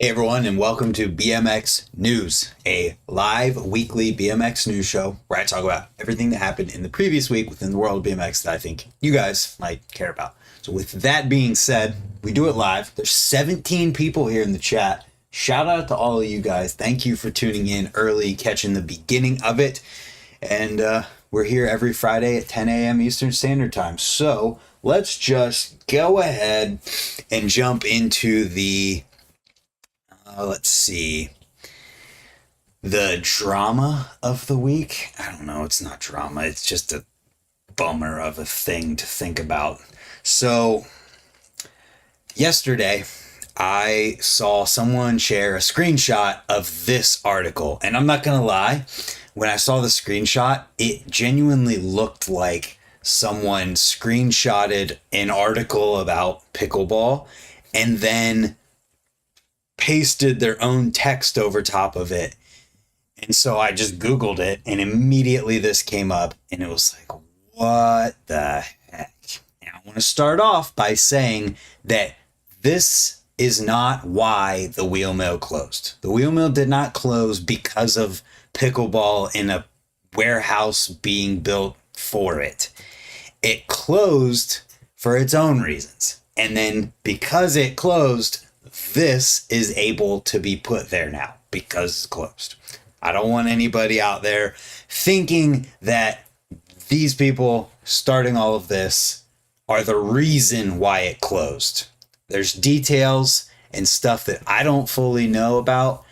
Hey everyone, and welcome to BMX News, a live weekly BMX news show where I talk about everything that happened in the previous week within the world of BMX that I think you guys might care about. So with that being said, we do it live. There's 17 people here in the chat. Shout out to all of you guys. Thank you for tuning in early, catching the beginning of it. And we're here every Friday at 10 a.m. Eastern Standard Time. So let's just go ahead and jump into the let's see. The drama of the week? I don't know. It's not drama. It's just a bummer of a thing to think about. So, yesterday, I saw someone share a screenshot of this article. And I'm not going to lie. When I saw the screenshot, it genuinely looked like someone screenshotted an article about pickleball and then pasted their own text over top of it. And so I just Googled it and immediately this came up and it was like, what the heck? And I want to start off by saying that this is not why the wheel mill closed. The wheel mill did not close because of pickleball in a warehouse being built for it. It closed for its own reasons. And then because it closed, this is able to be put there now because it's closed. I don't want anybody out there thinking that these people starting all of this are the reason why it closed. There's details and stuff that I don't fully know about,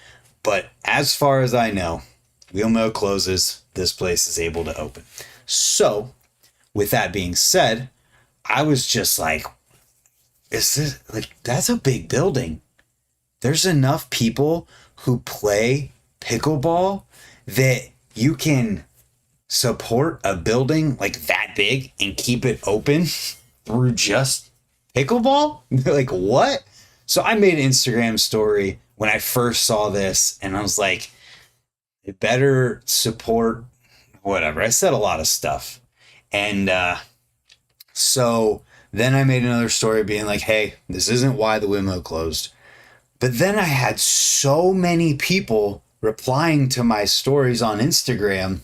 but as far as I know, wheel mill closes, this place is able to open. So, with that being said, I was just like, is this like, that's a big building. There's enough people who play pickleball that you can support a building like that big and keep it open through just pickleball? Like, what? So I made an Instagram story when I first saw this and I was like, it better support whatever. I said a lot of stuff. And so then I made another story being like, hey, this isn't why the windmill closed. But then I had so many people replying to my stories on Instagram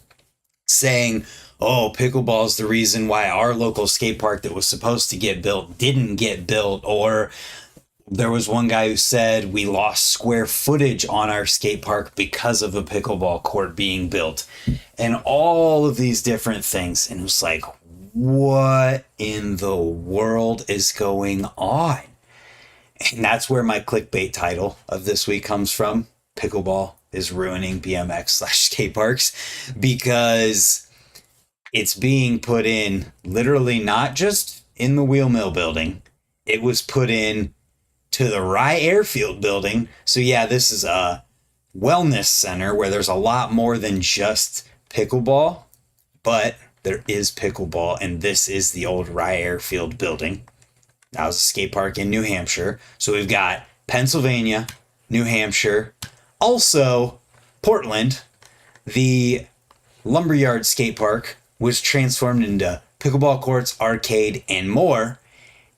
saying, oh, pickleball is the reason why our local skate park that was supposed to get built didn't get built. Or there was one guy who said we lost square footage on our skate park because of a pickleball court being built. And all of these different things. And it was like, what in the world is going on? And that's where my clickbait title of this week comes from. Pickleball is ruining BMX/skate parks, because it's being put in literally not just in the wheel mill building. It was put in to the Rye Airfield building. So yeah, this is a wellness center where there's a lot more than just pickleball, but there is pickleball, and this is the old Rye Airfield building. That was a skate park in New Hampshire. So we've got Pennsylvania, New Hampshire, also Portland. The Lumberyard skate park was transformed into pickleball courts, arcade, and more.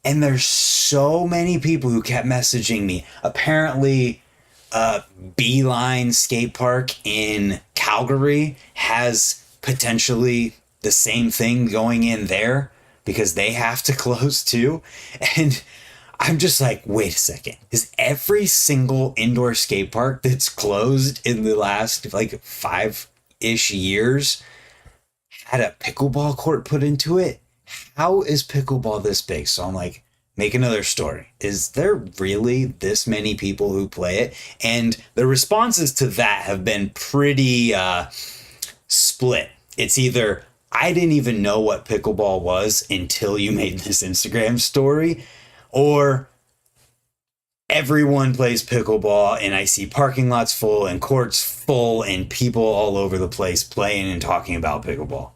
And there's so many people who kept messaging me. Apparently, Beeline skate park in Calgary has potentially the same thing going in there, because they have to close too. And I'm just like, wait a second. Is every single indoor skate park that's closed in the last like 5-ish years had a pickleball court put into it? How is pickleball this big? So I'm like, make another story. Is there really this many people who play it? And the responses to that have been pretty split. It's either, I didn't even know what pickleball was until you made this Instagram story, or everyone plays pickleball and I see parking lots full and courts full and people all over the place playing and talking about pickleball.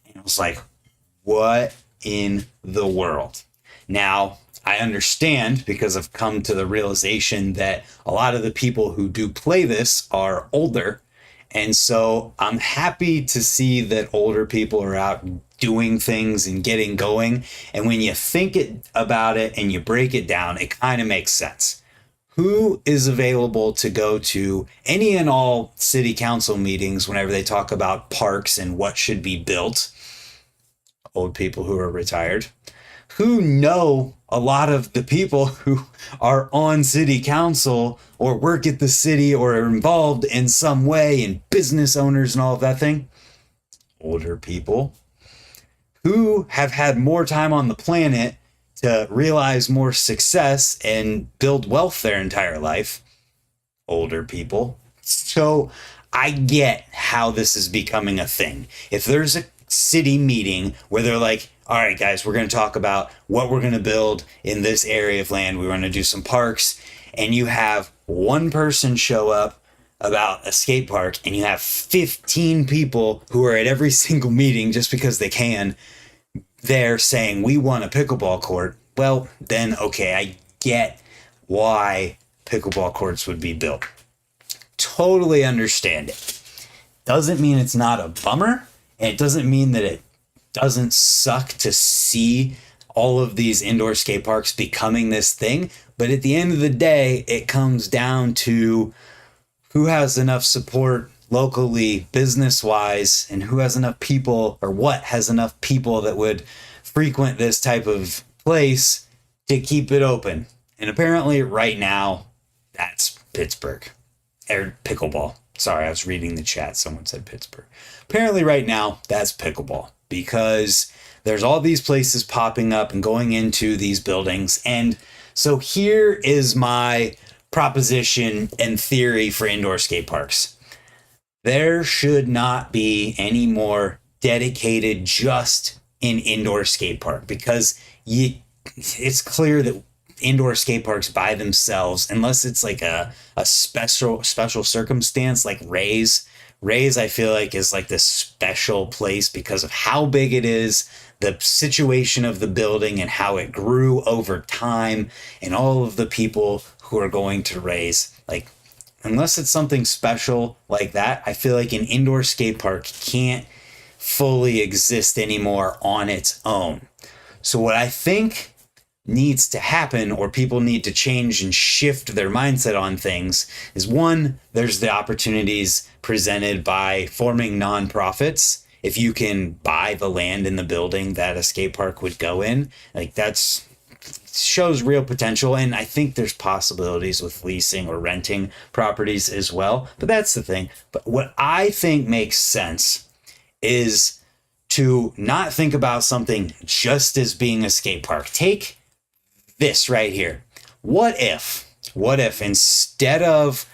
And I was like, what in the world? Now, I understand, because I've come to the realization that a lot of the people who do play this are older. And so I'm happy to see that older people are out doing things and getting going. And when you think about it and you break it down, it kind of makes sense. Who is available to go to any and all city council meetings whenever they talk about parks and what should be built? Old people who are retired, who know a lot of the people who are on city council or work at the city or are involved in some way, and business owners and all of that thing. Older people who have had more time on the planet to realize more success and build wealth their entire life. Older people. So I get how this is becoming a thing. If there's a city meeting where they're like, all right, guys, we're going to talk about what we're going to build in this area of land. We want to do some parks. And you have one person show up about a skate park, and you have 15 people who are at every single meeting just because they can. They're saying, we want a pickleball court. Well, then, okay, I get why pickleball courts would be built. Totally understand it. Doesn't mean it's not a bummer. And it doesn't mean that it doesn't suck to see all of these indoor skate parks becoming this thing. But at the end of the day, it comes down to who has enough support locally, business-wise, and who has enough people, or what has enough people that would frequent this type of place to keep it open. And apparently right now, that's Pittsburgh. Or pickleball. Sorry, I was reading the chat. Someone said Pittsburgh. Apparently right now, that's pickleball, because there's all these places popping up and going into these buildings. And so here is my proposition and theory for indoor skate parks. There should not be any more dedicated just an indoor skate park, because it's clear that indoor skate parks by themselves, unless it's like a special circumstance like Ray's, I feel like is like this special place because of how big it is, the situation of the building and how it grew over time, and all of the people who are going to Ray's. Like, unless it's something special like that, I feel like an indoor skate park can't fully exist anymore on its own. So what I think needs to happen, or people need to change and shift their mindset on things, is one, there's the opportunities presented by forming nonprofits. If you can buy the land in the building that a skate park would go in, like that's shows real potential. And I think there's possibilities with leasing or renting properties as well. But that's the thing. But what I think makes sense is to not think about something just as being a skate park. Take this right here. What if instead of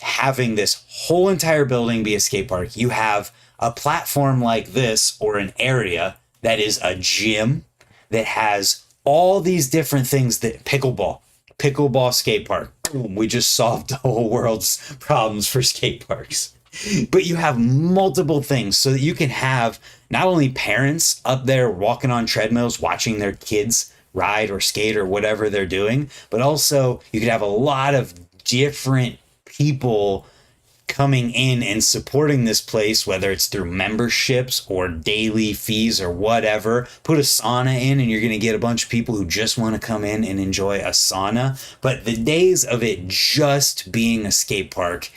having this whole entire building be a skate park, you have a platform like this, or an area that is a gym that has all these different things, that pickleball skate park. Boom, we just solved the whole world's problems for skate parks. But you have multiple things so that you can have not only parents up there walking on treadmills, watching their kids ride or skate or whatever they're doing, but also you could have a lot of different people coming in and supporting this place, whether it's through memberships or daily fees or whatever. Put a sauna in and you're going to get a bunch of people who just want to come in and enjoy a sauna. But the days of it just being a skate park,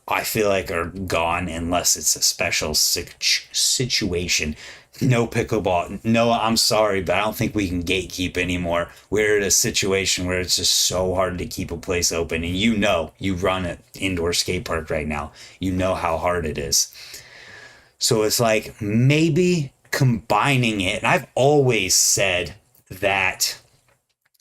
I feel like, are gone unless it's a special situation. No pickleball. No, I'm sorry, but I don't think we can gatekeep anymore. We're at a situation where it's just so hard to keep a place open. And you run an indoor skate park right now. You know how hard it is. So it's like maybe combining it. And I've always said that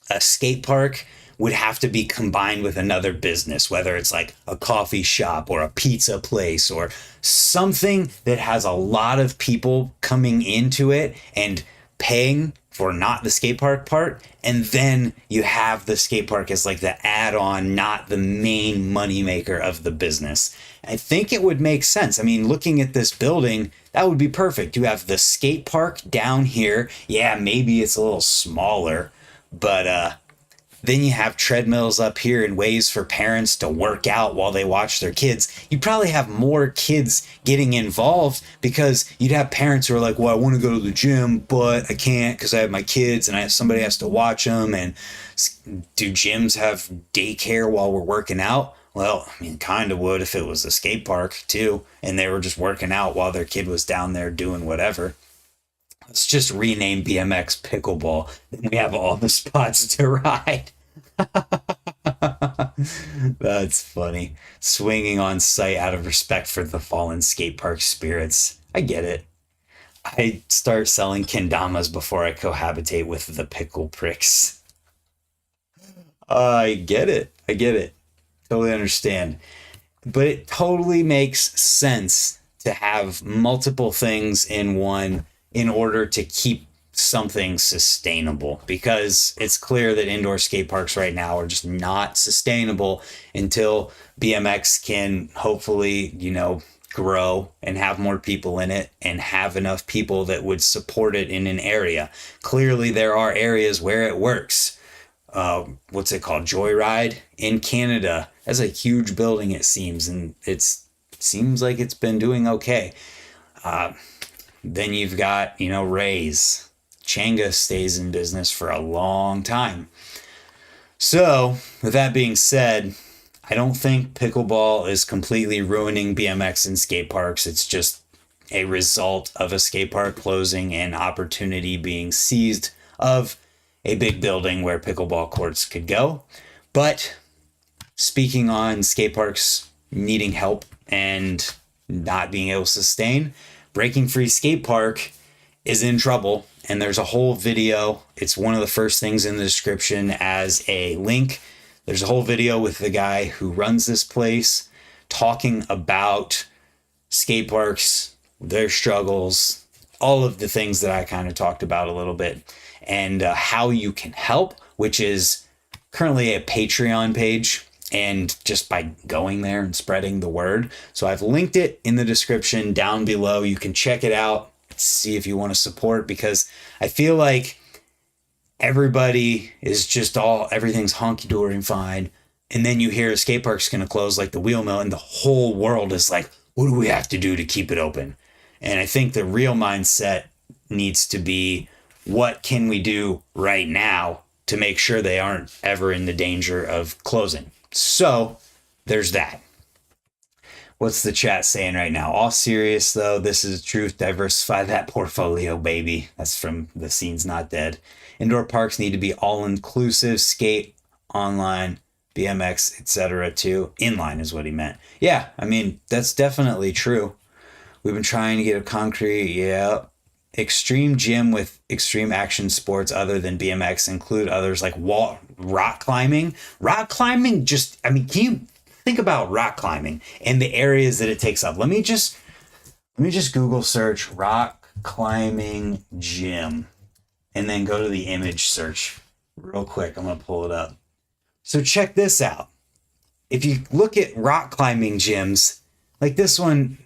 a skate park would have to be combined with another business, whether it's like a coffee shop or a pizza place or something that has a lot of people coming into it and paying for not the skate park part. And then you have the skate park as like the add-on, not the main moneymaker of the business. I think it would make sense. I mean, looking at this building, that would be perfect. You have the skate park down here. Yeah, maybe it's a little smaller, but Then you have treadmills up here and ways for parents to work out while they watch their kids. You probably have more kids getting involved because you'd have parents who are like, well, I want to go to the gym, but I can't because I have my kids and somebody has to watch them. And do gyms have daycare while we're working out? Well, I mean, kind of would if it was a skate park too, and they were just working out while their kid was down there doing whatever. Let's just rename BMX pickleball. Then we have all the spots to ride. That's funny. Swinging on site out of respect for the fallen skate park spirits. I get it. I start selling kendamas before I cohabitate with the pickle pricks. I get it. I get it. Totally understand. But it totally makes sense to have multiple things in one in order to keep something sustainable, because it's clear that indoor skate parks right now are just not sustainable until BMX can hopefully, grow and have more people in it and have enough people that would support it in an area. Clearly, there are areas where it works. What's it called? Joyride in Canada has a huge building, it seems, and seems like it's been doing okay. Then you've got, Ray's. Changa stays in business for a long time. So, with that being said, I don't think pickleball is completely ruining BMX and skate parks. It's just a result of a skate park closing and opportunity being seized of a big building where pickleball courts could go. But speaking on skate parks needing help and not being able to sustain, Breaking Free Skate Park is in trouble, and there's a whole video. It's one of the first things in the description as a link. There's a whole video with the guy who runs this place talking about skate parks, their struggles, all of the things that I kind of talked about a little bit, and how you can help, which is currently a Patreon page, and just by going there and spreading the word. So I've linked it in the description down below. You can check it out, see if you want to support, because I feel like everybody is just everything's honky-dory and fine. And then you hear a skate park's going to close like the wheel mill, and the whole world is like, what do we have to do to keep it open? And I think the real mindset needs to be, what can we do right now to make sure they aren't ever in the danger of closing? So there's that. What's the chat saying right now? All serious though, this is the truth. Diversify that portfolio, baby. That's from The Scene's Not Dead. Indoor parks need to be all inclusive, skate, online, BMX, etc. too. Inline is what he meant. Yeah, I mean, that's definitely true. We've been trying to get a concrete, extreme gym with extreme action sports other than BMX include others like rock climbing. Rock climbing can you think about rock climbing and the areas that it takes up? Let me just Google search rock climbing gym and then go to the image search real quick. I'm going to pull it up. So check this out. If you look at rock climbing gyms, like this one,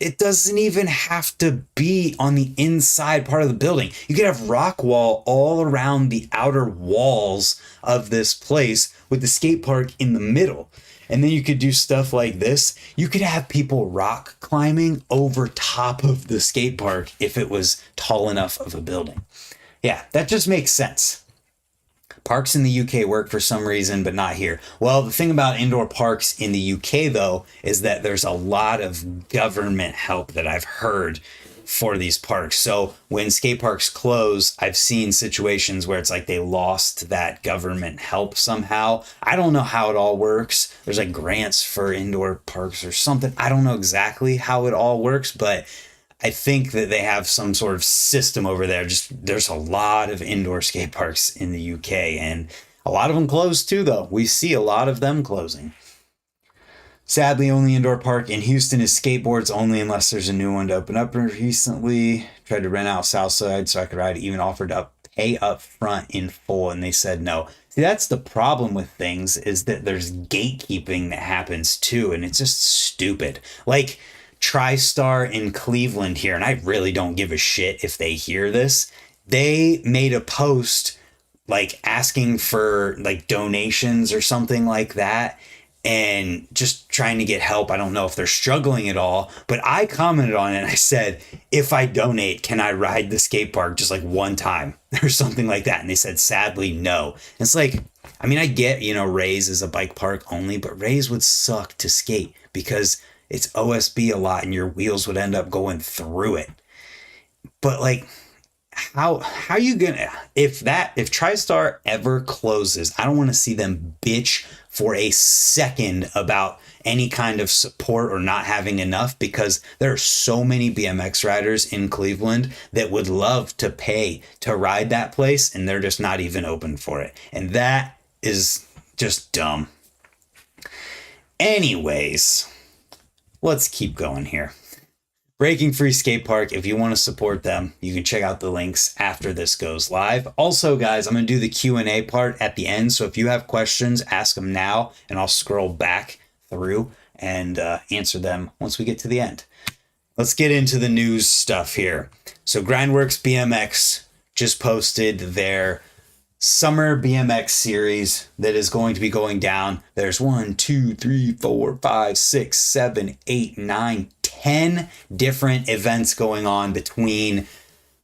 it doesn't even have to be on the inside part of the building. You could have rock wall all around the outer walls of this place with the skate park in the middle. And then you could do stuff like this. You could have people rock climbing over top of the skate park if it was tall enough of a building. Yeah, that just makes sense. Parks in the UK work for some reason, but not here. Well, the thing about indoor parks in the UK, though, is that there's a lot of government help that I've heard for these parks. So when skate parks close, I've seen situations where it's like they lost that government help somehow. I don't know how it all works. There's like grants for indoor parks or something. I don't know exactly how it all works, but I think that they have some sort of system over there. There's a lot of indoor skate parks in the UK, and a lot of them close too, though. We see a lot of them closing. Sadly, only indoor park in Houston is skateboards only unless there's a new one to open up recently. Tried to rent out Southside so I could ride, even offered to pay up front in full, and they said no. See, that's the problem with things, is that there's gatekeeping that happens too, and it's just stupid. Like TriStar in Cleveland here, and I really don't give a shit if they hear this. They made a post like asking for like donations or something like that and just trying to get help. I don't know if they're struggling at all, but I commented on it and I said, if I donate, can I ride the skate park just like one time or something like that? And they said, sadly, no. And it's like, I mean, I get, Rays is a bike park only, but Rays would suck to skate because it's OSB a lot and your wheels would end up going through it. But like, how you gonna, if TriStar ever closes, I don't want to see them bitch for a second about any kind of support or not having enough, because there are so many BMX riders in Cleveland that would love to pay to ride that place, and they're just not even open for it. And that is just dumb. Anyways, let's keep going here. Breaking Free Skate Park, if you want to support them, you can check out the links after this goes live. Also, guys, I'm going to do the Q&A part at the end, so if you have questions, ask them now, and I'll scroll back through and answer them once we get to the end. Let's get into the news stuff here. So Grindworks BMX just posted their summer BMX series that is going to be going down. There's 1, 2, 3, 4, 5, 6, 7, 8, 9, 10 different events going on between,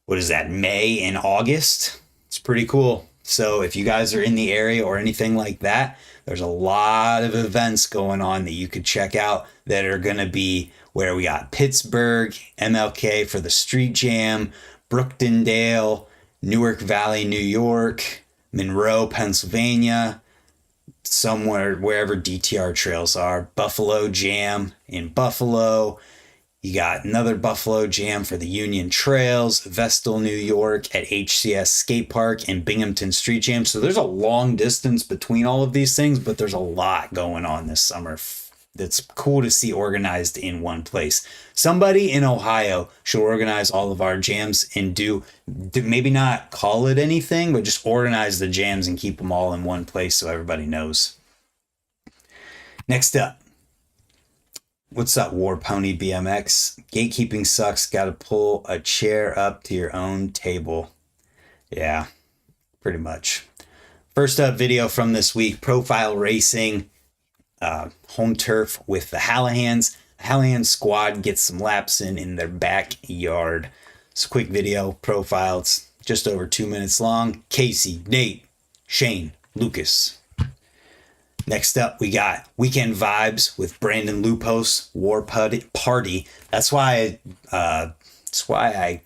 May and August. It's pretty cool. So if you guys are in the area or anything like that, there's a lot of events going on that you could check out that are going to be where we got Pittsburgh, MLK for the Street Jam, Brooktondale, Newark Valley, New York, Monroe, Pennsylvania, somewhere, wherever DTR trails are, Buffalo Jam in Buffalo. You got another Buffalo Jam for the Union Trails, Vestal, New York at HCS Skate Park, and Binghamton Street Jam. So there's a long distance between all of these things, but there's a lot going on this summer that's cool to see organized in one place. Somebody in Ohio should organize all of our jams and do maybe not call it anything, but just organize the jams and keep them all in one place so everybody knows. Next up, what's up, War Pony BMX? Gatekeeping sucks. Got to pull a chair up to your own table. Yeah, pretty much. First up video from this week, Profile Racing. Home turf with the Hallahans. Hallahan squad gets some laps in their backyard. It's a quick video profile. It's just over 2 minutes long. Casey, Nate, Shane, Lucas. Next up, we got Weekend Vibes with Brandon Lupos, War Party. That's why I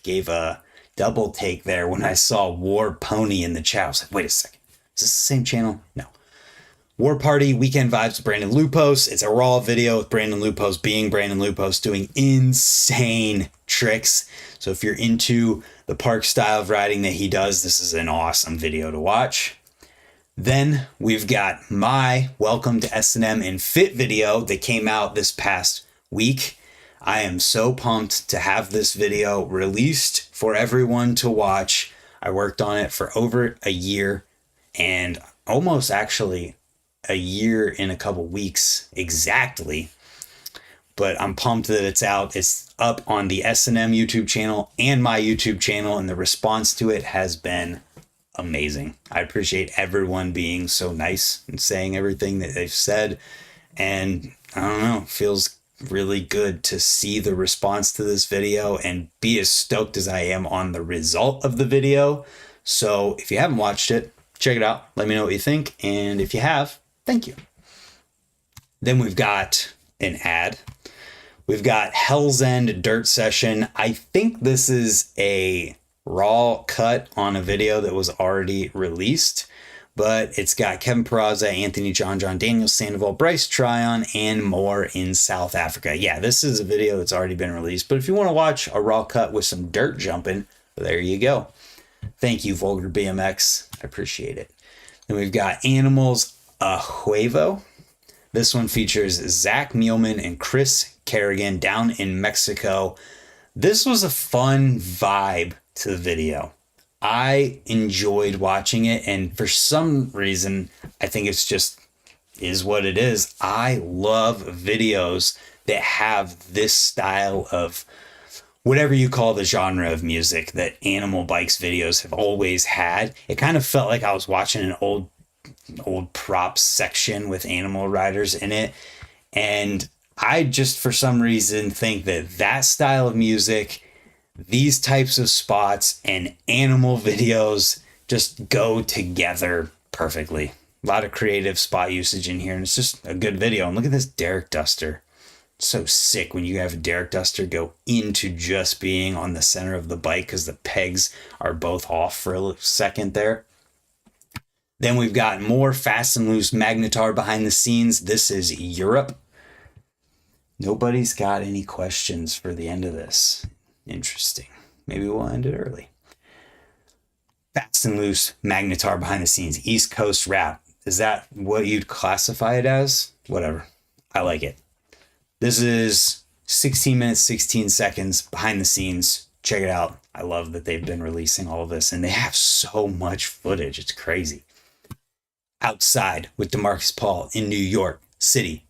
gave a double take there when I saw War Pony in the chat. I was like, wait a second. Is this the same channel? No. War Party, Weekend Vibes with Brandon Lupos. It's a raw video with Brandon Lupos being Brandon Lupos doing insane tricks. So if you're into the park style of riding that he does, this is an awesome video to watch. Then we've got my Welcome to S&M and Fit video that came out this past week. I am so pumped to have this video released for everyone to watch. I worked on it for over a year and almost actually a year in a couple weeks exactly, but I'm pumped that it's out. It's up on the S&M YouTube channel and my YouTube channel, and the response to it has been amazing. I appreciate everyone being so nice and saying everything that they've said, and I don't know, it feels really good to see the response to this video and be as stoked as I am on the result of the video. So if you haven't watched it, check it out. Let me know what you think, and if you have, thank you. Then we've got an ad. We've got Hell's End Dirt Session. I think this is a raw cut on a video that was already released, but it's got Kevin Peraza, Anthony John, Daniel Sandoval, Bryce Tryon, and more in South Africa. Yeah, this is a video that's already been released, but if you want to watch a raw cut with some dirt jumping, there you go. Thank you, Vulgar BMX. I appreciate it. Then we've got Animals A Huevo. This one features Zach Nealman and Chris Kerrigan down in Mexico. This was a fun vibe to the video. I enjoyed watching it, and for some reason, I think it's just is what it is. I love videos that have this style of whatever you call the genre of music that animal bikes videos have always had. It kind of felt like I was watching an old props section with animal riders in it. And I just, for some reason, think that style of music, these types of spots, and animal videos just go together perfectly. A lot of creative spot usage in here, and it's just a good video. And look at this Derek Duster. So sick when you have a Derek Duster go into just being on the center of the bike because the pegs are both off for a second there. Then we've got more Fast and Loose Magnetar behind the scenes. This is Europe. Nobody's got any questions for the end of this. Interesting. Maybe we'll end it early. Fast and Loose Magnetar behind the scenes. East Coast rap. Is that what you'd classify it as? Whatever. I like it. This is 16 minutes, 16 seconds behind the scenes. Check it out. I love that they've been releasing all of this, and they have so much footage. It's crazy. Outside with DeMarcus Paul in New York City.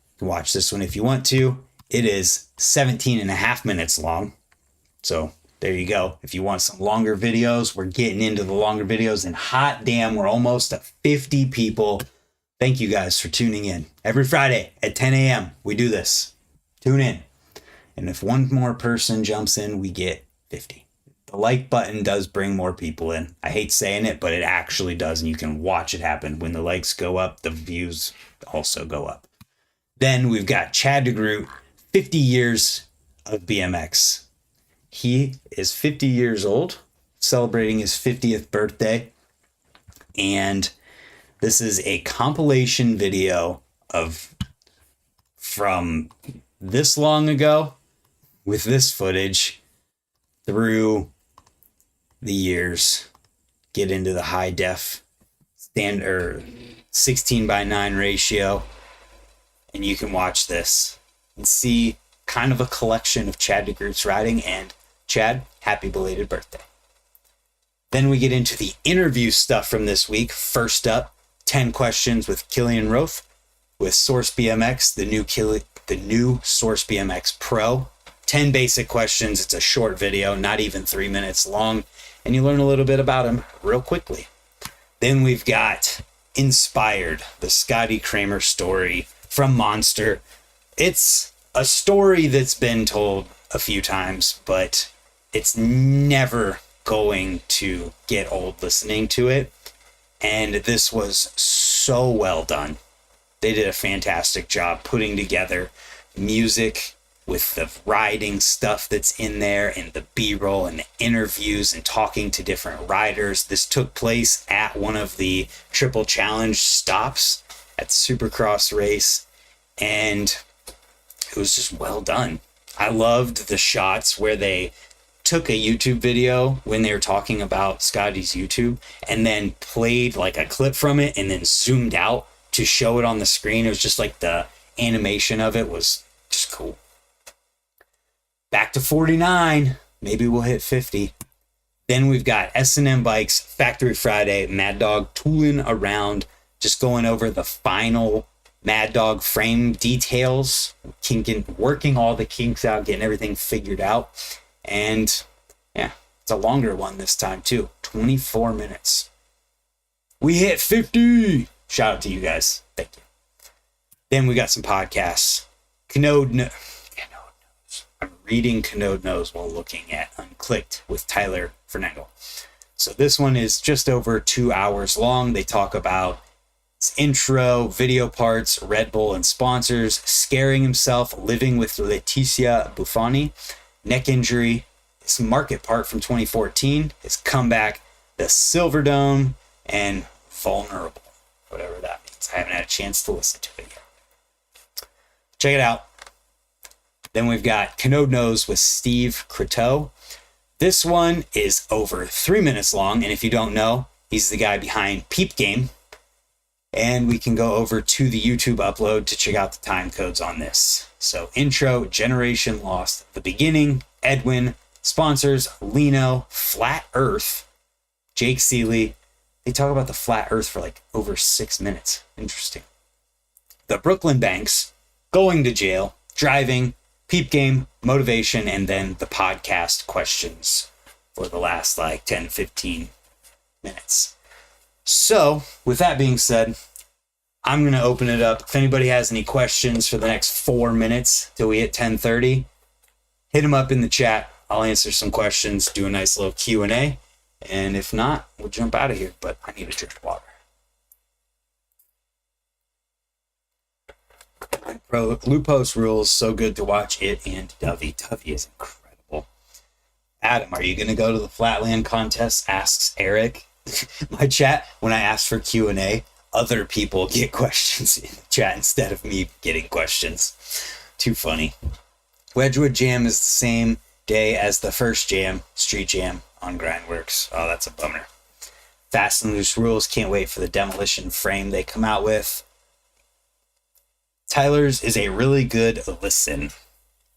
You can watch this one if you want to. It is 17 and a half minutes long. So there you go. If you want some longer videos, we're getting into the longer videos, and hot damn, we're almost at 50 people. Thank you guys for tuning in. Every Friday at 10 a.m. we do this. Tune in. And if one more person jumps in, we get 50. The like button does bring more people in. I hate saying it, but it actually does. And you can watch it happen. When the likes go up, the views also go up. Then we've got Chad DeGroot, 50 years of BMX. He is 50 years old, celebrating his 50th birthday. And this is a compilation video from this long ago with this footage through the years. Get into the high def standard 16:9 ratio, and you can watch this and see kind of a collection of Chad DeGroot's riding. And Chad, happy belated birthday. Then we get into the interview stuff from this week. First up, 10 questions with Killian Roth with Source BMX, the new Source BMX Pro. 10 basic questions. It's a short video, not even 3 minutes long, and you learn a little bit about him real quickly. Then we've got Inspired, the Scotty Kramer story from Monster. It's a story that's been told a few times, but it's never going to get old listening to it. And this was so well done. They did a fantastic job putting together music with the riding stuff that's in there, and the B-roll and the interviews and talking to different riders. This took place at one of the Triple Challenge stops at Supercross race, and it was just well done. I loved the shots where they took a YouTube video when they were talking about Scotty's YouTube and then played like a clip from it and then zoomed out to show it on the screen. It was just like the animation of it was just cool. Back to 49. Maybe we'll hit 50. Then we've got S&M Bikes, Factory Friday, Mad Dog tooling around, just going over the final Mad Dog frame details, working all the kinks out, getting everything figured out. And yeah, it's a longer one this time too. 24 minutes. We hit 50. Shout out to you guys. Thank you. Then we got some podcasts. Canode Knows. I'm reading Canode Knows while looking at Unclicked with Tyler Fernangle. So this one is just over 2 hours long. They talk about its intro, video parts, Red Bull and sponsors, scaring himself, living with Leticia Buffoni, neck injury, his market part from 2014, his comeback, the Silver Dome, and Vulnerable, whatever that means. I haven't had a chance to listen to it yet. Check it out. Then we've got Canode Knows with Steve Croteau. This one is over 3 minutes long, and if you don't know, he's the guy behind Peep Game. And we can go over to the YouTube upload to check out the time codes on this. So intro, Generation Lost, the beginning, Edwin, sponsors, Lino, Flat Earth, Jake Seeley. They talk about the Flat Earth for like over 6 minutes. Interesting. The Brooklyn Banks, going to jail, driving, peep game, motivation, and then the podcast questions for the last like 10, 15 minutes. So with that being said, I'm going to open it up. If anybody has any questions for the next 4 minutes till we hit 10:30, hit them up in the chat. I'll answer some questions, do a nice little Q&A. And if not, we'll jump out of here. But I need a drink of water. Bro, Lupos rules. So good to watch it and Dovey. Dovey is incredible. Adam, are you going to go to the Flatland contest? Asks Eric. My chat, when I ask for Q&A, other people get questions in the chat instead of me getting questions. Too funny. Wedgwood Jam is the same day as the first jam, Street Jam on Grindworks. Oh, that's a bummer. Fast and Loose rules. Can't wait for the demolition frame they come out with. Tyler's is a really good listen.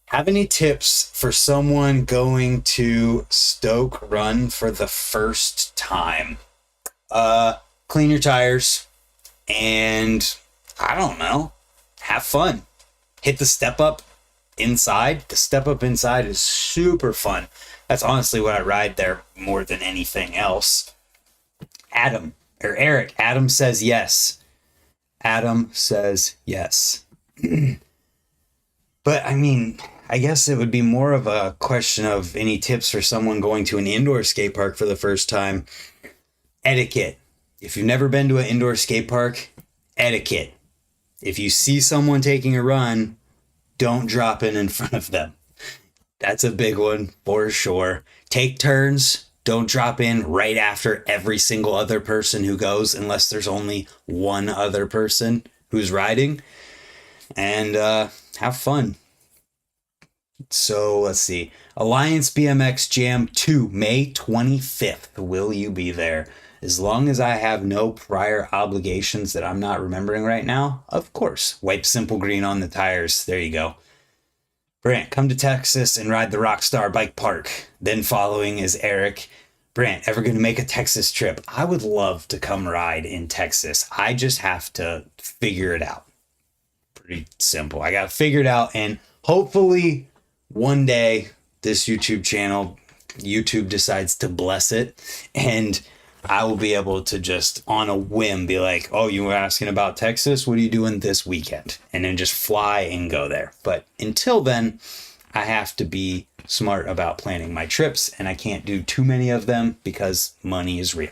Have any tips for someone going to Stoke Run for the first time? Clean your tires and I don't know, have fun. Hit the step up inside. The step up inside is super fun. That's honestly what I ride there more than anything else. Eric, Adam says yes. Adam says yes. But I mean, I guess it would be more of a question of any tips for someone going to an indoor skate park for the first time. Etiquette. If you've never been to an indoor skate park, etiquette. If you see someone taking a run, don't drop in front of them. That's a big one for sure. Take turns. Don't drop in right after every single other person who goes unless there's only one other person who's riding. And have fun. So let's see. Alliance BMX Jam 2, May 25th. Will you be there? As long as I have no prior obligations that I'm not remembering right now, of course. Wipe Simple Green on the tires. There you go. Brant, come to Texas and ride the Rockstar Bike Park. Then following is Eric. Brant, ever going to make a Texas trip? I would love to come ride in Texas. I just have to figure it out. Pretty simple. I got to figure it out, and hopefully one day this YouTube channel, YouTube decides to bless it, and I will be able to just on a whim be like, oh, you were asking about Texas? What are you doing this weekend? And then just fly and go there. But until then, I have to be smart about planning my trips, and I can't do too many of them because money is real.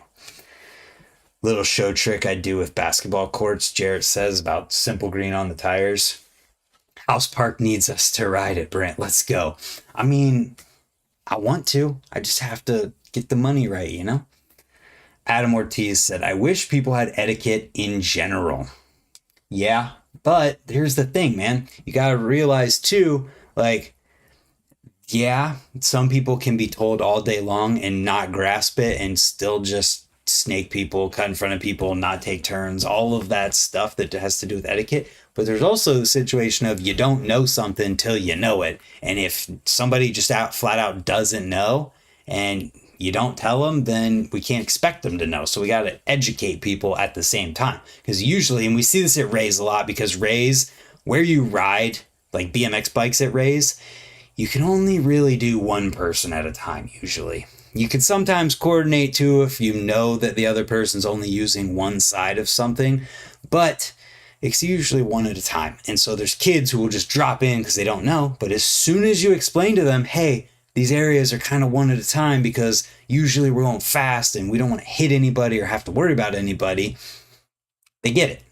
Little show trick I do with basketball courts, Jarrett says, about Simple Green on the tires. House Park needs us to ride it, Brent. Let's go. I mean, I want to. I just have to get the money right, you know? Adam Ortiz said, I wish people had etiquette in general. Yeah, but here's the thing, man. You got to realize too, like, yeah, some people can be told all day long and not grasp it and still just snake people, cut in front of people, not take turns, all of that stuff that has to do with etiquette. But there's also the situation of you don't know something till you know it. And if somebody just flat out doesn't know and you don't tell them, then we can't expect them to know. So we got to educate people at the same time. Because usually, and we see this at Rays a lot, because Rays, where you ride, like BMX bikes at Rays, you can only really do one person at a time usually. You can sometimes coordinate too if you know that the other person's only using one side of something, but it's usually one at a time. And so there's kids who will just drop in because they don't know. But as soon as you explain to them, hey, these areas are kind of one at a time because usually we're going fast and we don't want to hit anybody or have to worry about anybody, they get it.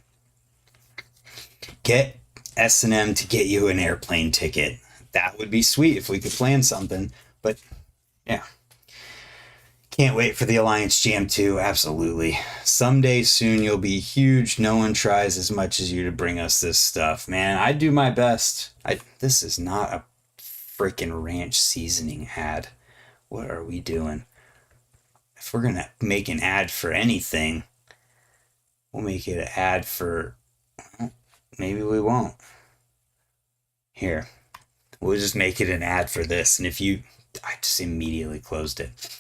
Get S&M to get you an airplane ticket. That would be sweet if we could plan something. But yeah. Can't wait for the Alliance Jam 2. Absolutely. Someday soon you'll be huge. No one tries as much as you to bring us this stuff. Man, I do my best. This is not a freaking ranch seasoning ad. What are we doing? If we're going to make an ad for anything, we'll make it an ad for... Maybe we won't. Here. We'll just make it an ad for this. And I just immediately closed it.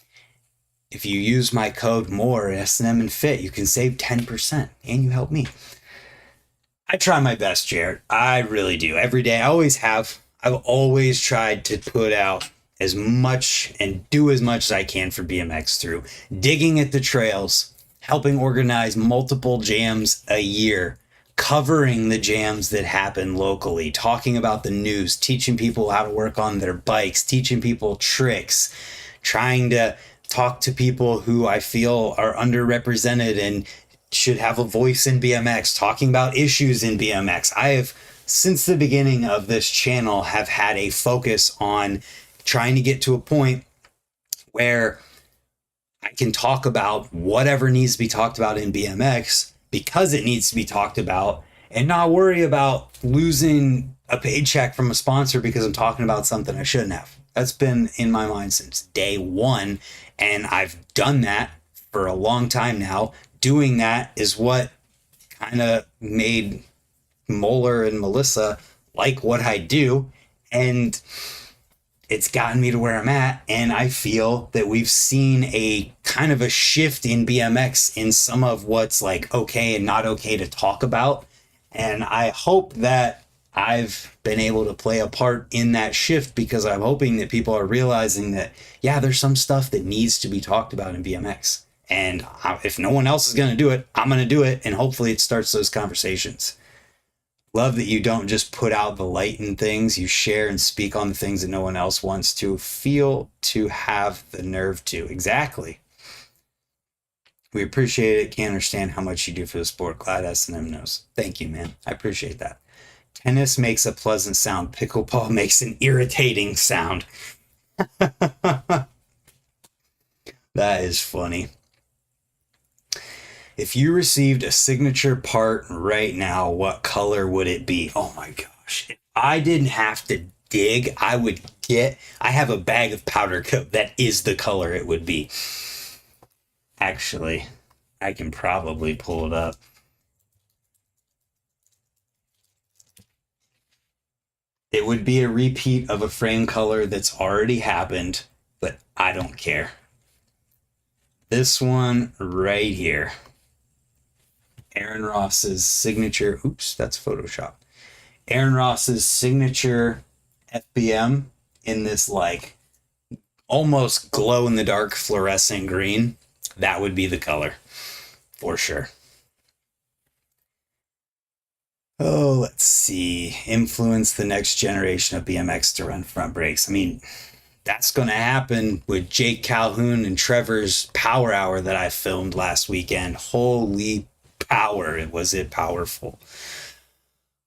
If you use my code MORE, S&M and FIT, you can save 10% and you help me. I try my best, Jared. I really do. Every day. I always have. I've always tried to put out as much and do as much as I can for BMX through digging at the trails, helping organize multiple jams a year, covering the jams that happen locally, talking about the news, teaching people how to work on their bikes, teaching people tricks, trying to talk to people who I feel are underrepresented and should have a voice in BMX, talking about issues in BMX. I have, since the beginning of this channel, have had a focus on trying to get to a point where I can talk about whatever needs to be talked about in BMX because it needs to be talked about, and not worry about losing a paycheck from a sponsor because I'm talking about something I shouldn't have. That's been in my mind since day one, and I've done that for a long time now. Doing that is what kind of made Moeller and Melissa like what I do, and it's gotten me to where I'm at. And I feel that we've seen a kind of a shift in BMX in some of what's like okay and not okay to talk about. And I hope that I've been able to play a part in that shift, because I'm hoping that people are realizing that, yeah, there's some stuff that needs to be talked about in BMX. And if no one else is going to do it, I'm going to do it. And hopefully it starts those conversations. Love that you don't just put out the light in things. You share and speak on the things that no one else wants to feel to have the nerve to. Exactly. We appreciate it. Can't understand how much you do for the sport. Glad S&M knows. Thank you, man. I appreciate that. Tennis makes a pleasant sound. Pickleball makes an irritating sound. That is funny. If you received a signature part right now, what color would it be? Oh my gosh. If I didn't have to dig, I have a bag of powder coat that is the color it would be. Actually, I can probably pull it up. It would be a repeat of a frame color that's already happened, but I don't care. This one right here. Aaron Ross's signature, oops, that's Photoshop. Aaron Ross's signature FBM in this like almost glow in the dark fluorescent green. That would be the color for sure. Oh, let's see. Influence the next generation of BMX to run front brakes. I mean, that's going to happen with Jake Calhoun and Trevor's Power Hour that I filmed last weekend. Holy power, was it powerful.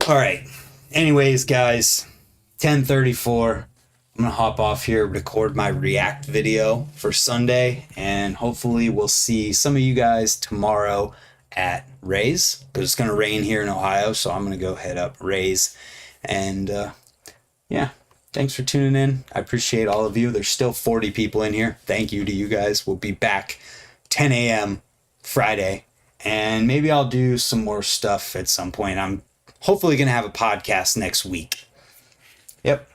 All right. Anyways, guys, 10:34. I'm going to hop off here, record my React video for Sunday, and hopefully we'll see some of you guys tomorrow at Ray's, because it's going to rain here in Ohio, so I'm going to go head up Ray's. And yeah, thanks for tuning in. I appreciate all of you. There's still 40 people in here. Thank you to you guys. We'll be back 10 a.m. Friday, and maybe I'll do some more stuff at some point. I'm hopefully going to have a podcast next week. Yep.